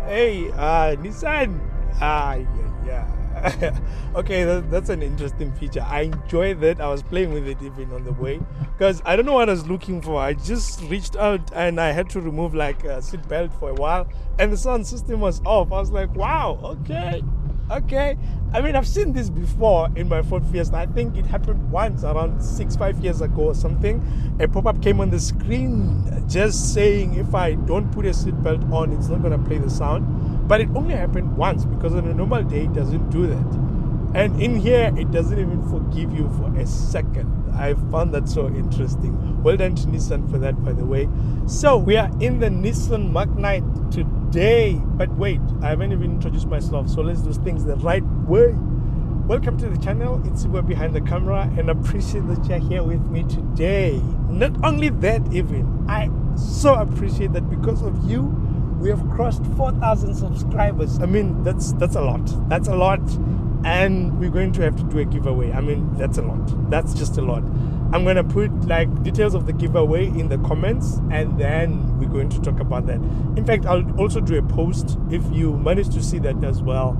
Hey, Nissan. Yeah. Okay, that's an interesting feature. I enjoyed that. I was playing with it even on the way because I don't know what I was looking for. I just reached out and I had to remove like a seat belt for a while, and the sound system was off. I was like, wow, okay. I mean, I've seen this before in my Ford Fiesta. I think it happened once around 5 years ago or something. A pop-up came on the screen just saying if I don't put a seatbelt on, it's not going to play the sound. But it only happened once because on a normal day it doesn't do that. And in here, it doesn't even forgive you for a second. I found that so interesting. Well done to Nissan for that, by the way. So we are in the Nissan Magnite today. But wait, I haven't even introduced myself. So let's do things the right way. Welcome to the channel. It's Ibo behind the camera, and I appreciate that you're here with me today. Not only that, even I so appreciate that because of you, we have crossed 4,000 subscribers. I mean, that's a lot. That's a lot. And we're going to have to do a giveaway. I mean, that's a lot. That's just a lot. I'm going to put like details of the giveaway in the comments, and then we're going to talk about that. In fact, I'll also do a post if you manage to see that as well.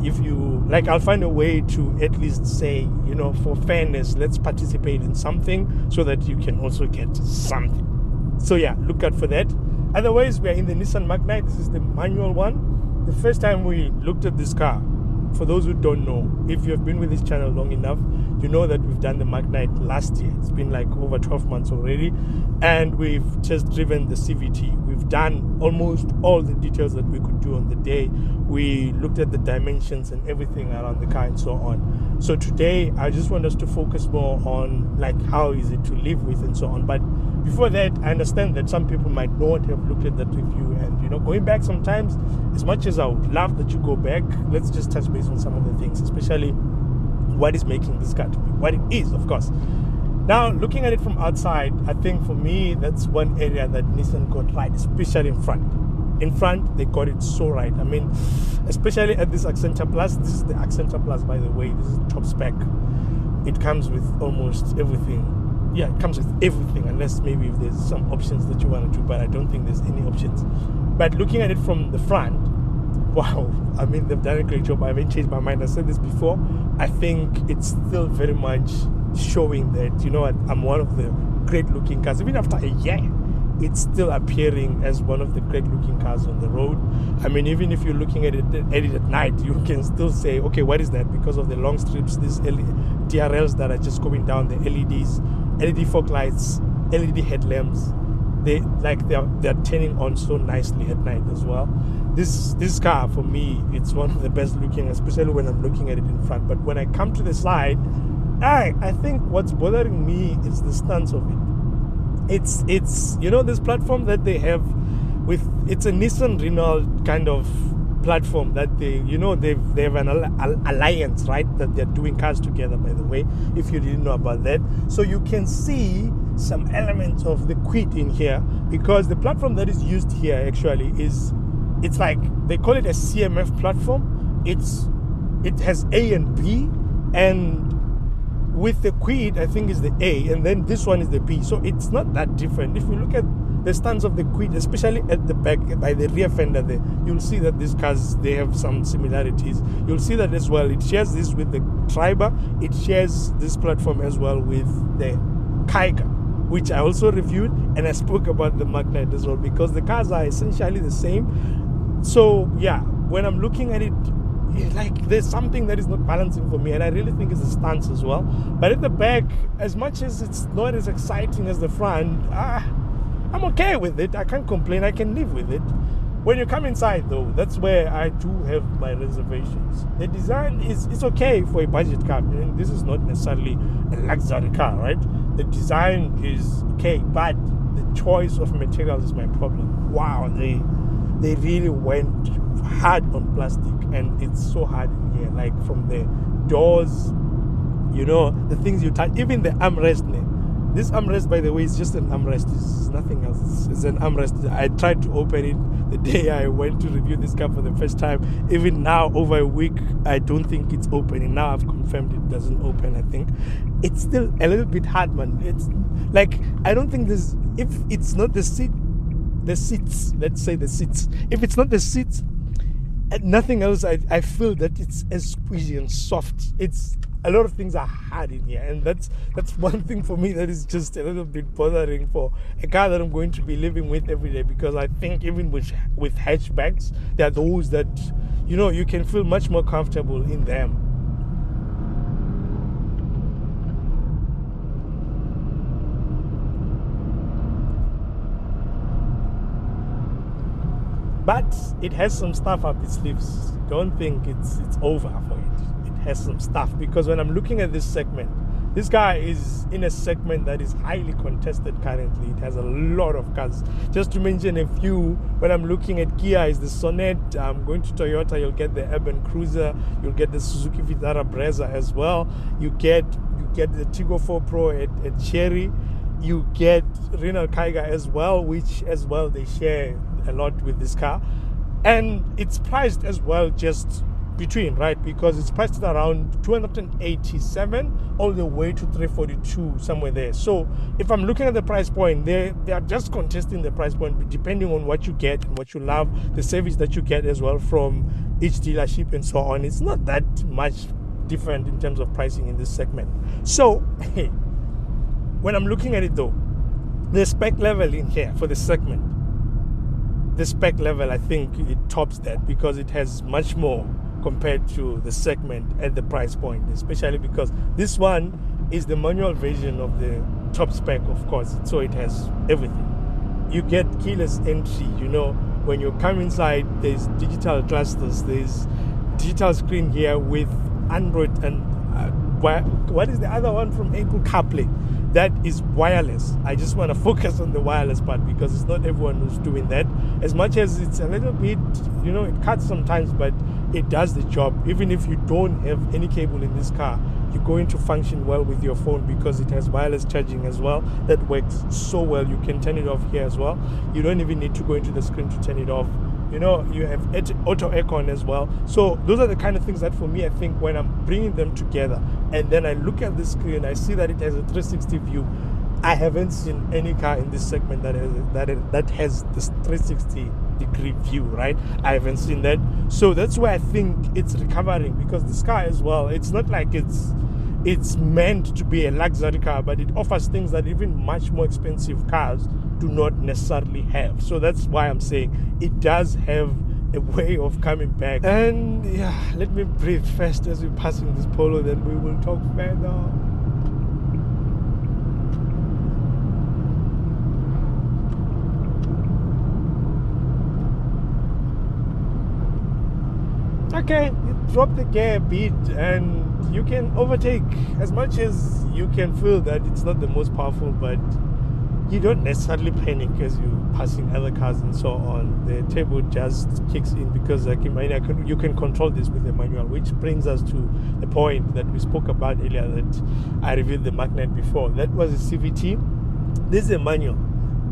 If you like, I'll find a way to at least say, you know, for fairness, let's participate in something so that you can also get something. So yeah, look out for that. Otherwise, we are in the Nissan Magnite. This is the manual one. The first time we looked at this car, for those who don't know, if you have been with this channel long enough, you know that we've done the Magnite last year. It's been like over 12 months already, and we've just driven the CVT. We've done almost all the details that we could do on the day. We looked at the dimensions and everything around the car and so on. So today, I just want us to focus more on like how is it to live with and so on. But before that, I understand that some people might not have looked at that review, and you know, going back sometimes, as much as I would love that you go back, let's just touch base on some of the things, especially what is making this car to be what it is, of course. Now, looking at it from outside, I think for me, that's one area that Nissan got right, especially in front. In front, they got it so right. I mean, especially at this Acenta Plus. This is the Acenta Plus, by the way. This is top spec. It comes with almost everything. Yeah, it comes with everything, unless maybe if there's some options that you want to do, but I don't think there's any options. But looking at it from the front, wow, I mean, they've done a great job. I haven't changed my mind. I said this before. I think it's still very much showing that, you know what, I'm one of the great looking cars. Even after a year, it's still appearing as one of the great looking cars on the road. I mean, even if you're looking at it at night, you can still say, okay, what is that? Because of the long strips, these DRLs that are just going down, the LEDs, LED fog lights, LED headlamps, they're turning on so nicely at night as well. This car, for me, it's one of the best looking, especially when I'm looking at it in front. But when I come to the side, I think what's bothering me is the stance of it. It's you know, this platform that they have with, it's a Nissan Renault kind of platform that they, you know, they have an alliance, right, that they're doing cars together, by the way, if you didn't know about that. So you can see some elements of the quid in here, because the platform that is used here actually is, it's like, they call it a CMF platform. It has A and B, and with the quid, I think is the A, and then this one is the B. So it's not that different. If you look at the stance of the quid, especially at the back by the rear fender there, you'll see that these cars, they have some similarities. You'll see that as well. It shares this with the Triber. It shares this platform as well with the Kiger, which I also reviewed, and I spoke about the Magnite as well, because the cars are essentially the same. So yeah, when I'm looking at it, like, there's something that is not balancing for me, and I really think it's the stance as well. But at the back, as much as it's not as exciting as the front, I'm okay with it. I can't complain. I can live with it. When you come inside, though, that's where I do have my reservations. The design it's okay for a budget car. I mean, this is not necessarily a luxury car, right? The design is okay, but the choice of materials is my problem. Wow, they really went hard on plastic, and it's so hard in here, like from the doors, you know, the things you touch, even the armrest. This armrest, by the way, is just an armrest. It's nothing else. It's an armrest. I tried to open it the day I went to review this car for the first time. Even now, over a week, I don't think it's opening. Now I've confirmed it doesn't open, I think. It's still a little bit hard, man. It's like, I don't think this, if it's not the seat the seats. Let's say the seats. If it's not the seats, nothing else, I feel that it's as squishy and soft. It's a lot of things are hard in here, and that's one thing for me that is just a little bit bothering for a car that I'm going to be living with every day, because I think even with hatchbacks, there are those that, you know, you can feel much more comfortable in them. But it has some stuff up its sleeves. Don't think it's over for it. It has some stuff, because when I'm looking at this segment, this car is in a segment that is highly contested currently. It has a lot of cars. Just to mention a few, when I'm looking at Kia, is the Sonet. I'm going to Toyota, you'll get the Urban Cruiser, you'll get the Suzuki Vitara Brezza as well. You get the Tiggo 4 Pro at Chery. You get Renault Kaiga as well, which as well they share a lot with this car, and it's priced as well just between, right, because it's priced at around 287 all the way to 342, somewhere there. So if I'm looking at the price point, they are just contesting the price point depending on what you get and what you love, the service that you get as well from each dealership and so on. It's not that much different in terms of pricing in this segment. So when I'm looking at it though, the spec level in here for the segment, the spec level, I think it tops that, because it has much more compared to the segment at the price point, especially because this one is the manual version of the top spec, of course, so it has everything. You get keyless entry, you know, when you come inside, there's digital clusters, there's digital screen here with Android and what is the other one from Apple? CarPlay. That is wireless. I just want to focus on the wireless part, because it's not everyone who's doing that. As much as it's a little bit, you know, it cuts sometimes, but it does the job. Even if you don't have any cable in this car, you're going to function well with your phone, because it has wireless charging as well. That works so well. You can turn it off here as well. You don't even need to go into the screen to turn it off. You know, you have auto aircon as well. So those are the kind of things that for me, I think when I'm bringing them together and then I look at the screen, I see that it has a 360 view. I haven't seen any car in this segment that has this 360 degree view, right? I haven't seen that. So that's why I think it's recovering, because this car as well, it's not like it's meant to be a luxury car, but it offers things that even much more expensive cars do not necessarily have. So that's why I'm saying it does have a way of coming back. And yeah, let me breathe first as we're passing this Polo, then we will talk further. Okay, you drop the gear a bit and you can overtake. As much as you can feel that it's not the most powerful, but you don't necessarily panic as you're passing other cars and so on. The turbo just kicks in, because like you can control this with the manual, which brings us to the point that we spoke about earlier, that I reviewed the Magnite before. That was a CVT. This is a manual.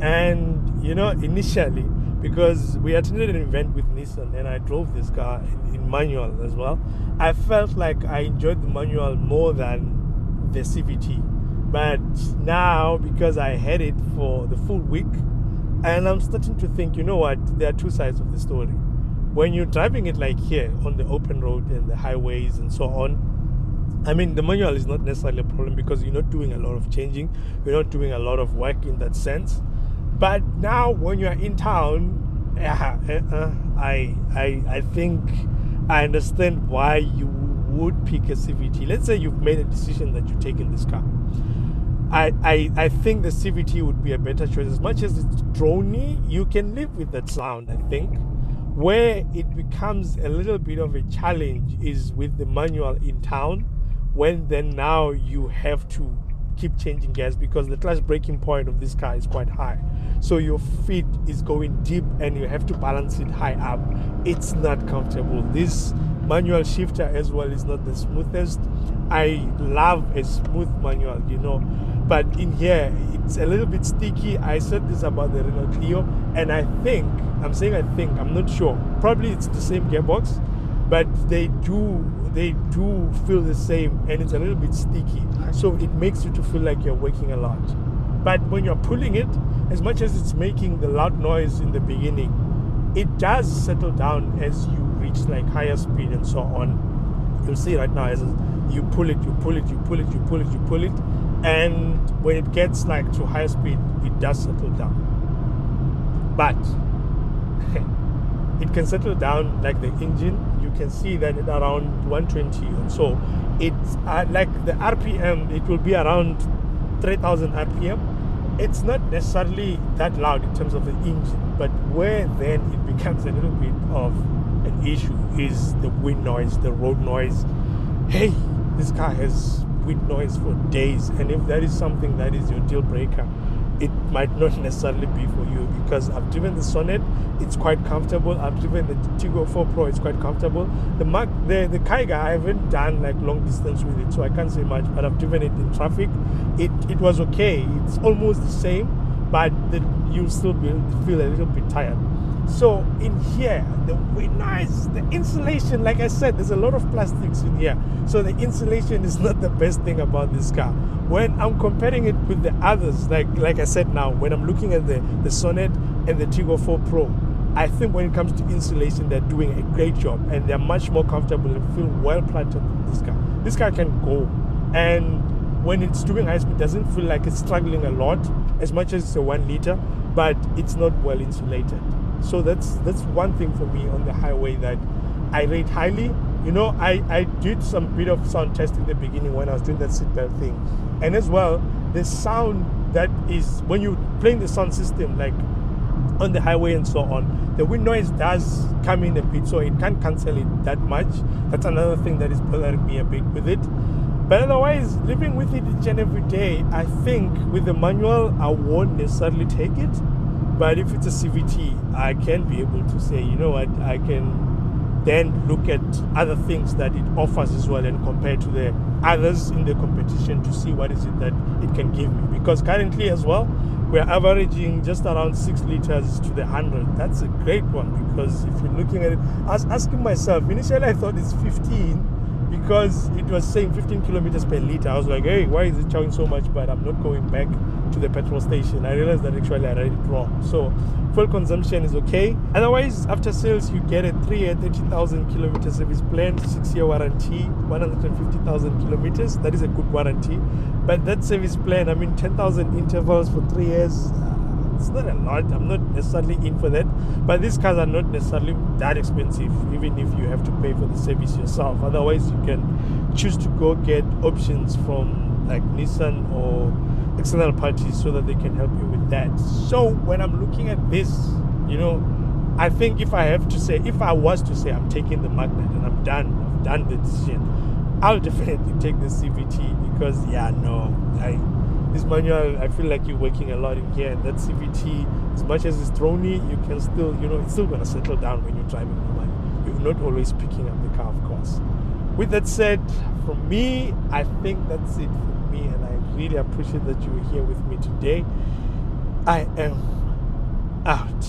And you know, initially, because we attended an event with Nissan and I drove this car in manual as well, I felt like I enjoyed the manual more than the CVT. But now, because I had it for the full week, and I'm starting to think, you know what, there are two sides of the story. When you're driving it like here on the open road and the highways and so on, I mean, the manual is not necessarily a problem, because you're not doing a lot of changing, you're not doing a lot of work in that sense. But now when you're in town, I think I understand why you would pick a CVT. Let's say you've made a decision that you're taking this car. I think the CVT would be a better choice. As much as it's droney, you can live with that sound, I think. Where it becomes a little bit of a challenge is with the manual in town, when then now you have to keep changing gears, because the clutch braking point of this car is quite high. So your feet is going deep and you have to balance it high up. It's not comfortable. This manual shifter as well is not the smoothest. I love a smooth manual, you know, but in here it's a little bit sticky. I said this about the Renault Clio, and I'm not sure, probably it's the same gearbox, but they do feel the same, and it's a little bit sticky, so it makes you to feel like you're working a lot. But when you're pulling it, as much as it's making the loud noise in the beginning, it does settle down as you reach like higher speed and so on. You'll see right now as you pull it, and when it gets like to higher speed, it does settle down. But it can settle down like the engine. You can see that at around 120 and so. It's like the RPM, it will be around 3000 RPM. It's not necessarily that loud in terms of the engine, but where then it becomes a little bit of an issue is the wind noise, the road noise. Hey, this car has wind noise for days, and if that is something that is your deal breaker, it might not necessarily be for you, because I've driven the Sonnet, it's quite comfortable. I've driven the Tiggo 4 Pro, it's quite comfortable. The Kaiga, I haven't done like long distance with it, so I can't say much, but I've driven it in traffic. It was okay. It's almost the same, but you'll still feel a little bit tired. So in here, the wind noise, the insulation, like I said, there's a lot of plastics in here. So the insulation is not the best thing about this car. When I'm comparing it with the others, like I said now, when I'm looking at the Sonnet and the Tiggo 4 Pro, I think when it comes to insulation, they're doing a great job, and they're much more comfortable and feel well planted with this car. This car can go, and when it's doing high speed, it doesn't feel like it's struggling a lot, as much as it's a 1 liter, but it's not well insulated. So that's one thing for me on the highway that I rate highly. You know, I did some bit of sound testing in the beginning when I was doing that seatbelt thing, and as well the sound that is when you're playing the sound system like on the highway and so on, the wind noise does come in a bit, so it can't cancel it that much. That's another thing that is bothering me a bit with it. But otherwise, living with it each and every day, I think with the manual I won't necessarily take it. But if it's a CVT, I can be able to say, you know what, I can then look at other things that it offers as well and compare to the others in the competition to see what is it that it can give me. Because currently as well, we're averaging just around 6 liters to the 100. That's a great one, because if you're looking at it, I was asking myself, initially I thought it's 15 because it was saying 15 kilometers per liter. I was like, hey, why is it showing so much? But I'm not going back to the petrol station. I realized that actually I read it wrong. So fuel consumption is okay. Otherwise, after sales, you get a 3-year 30,000 kilometer service plan, 6-year warranty, 150,000 kilometers. That is a good warranty. But that service plan, I mean, 10,000 intervals for 3 years, it's not a lot. I'm not necessarily in for that. But these cars are not necessarily that expensive, even if you have to pay for the service yourself. Otherwise, you can choose to go get options from like Nissan or external parties so that they can help you with that. So when I'm looking at this, you know, I think if I was to say I'm taking the Magnite and I've done the decision, I'll definitely take the CVT, because this manual, I feel like you're working a lot in here, and that CVT, as much as it's drony, you can still, you know, it's still going to settle down when you're driving normally. You're not always picking up the car, of course. With that said, from me, I think that's it for me, and I really appreciate that you were here with me today. I am out.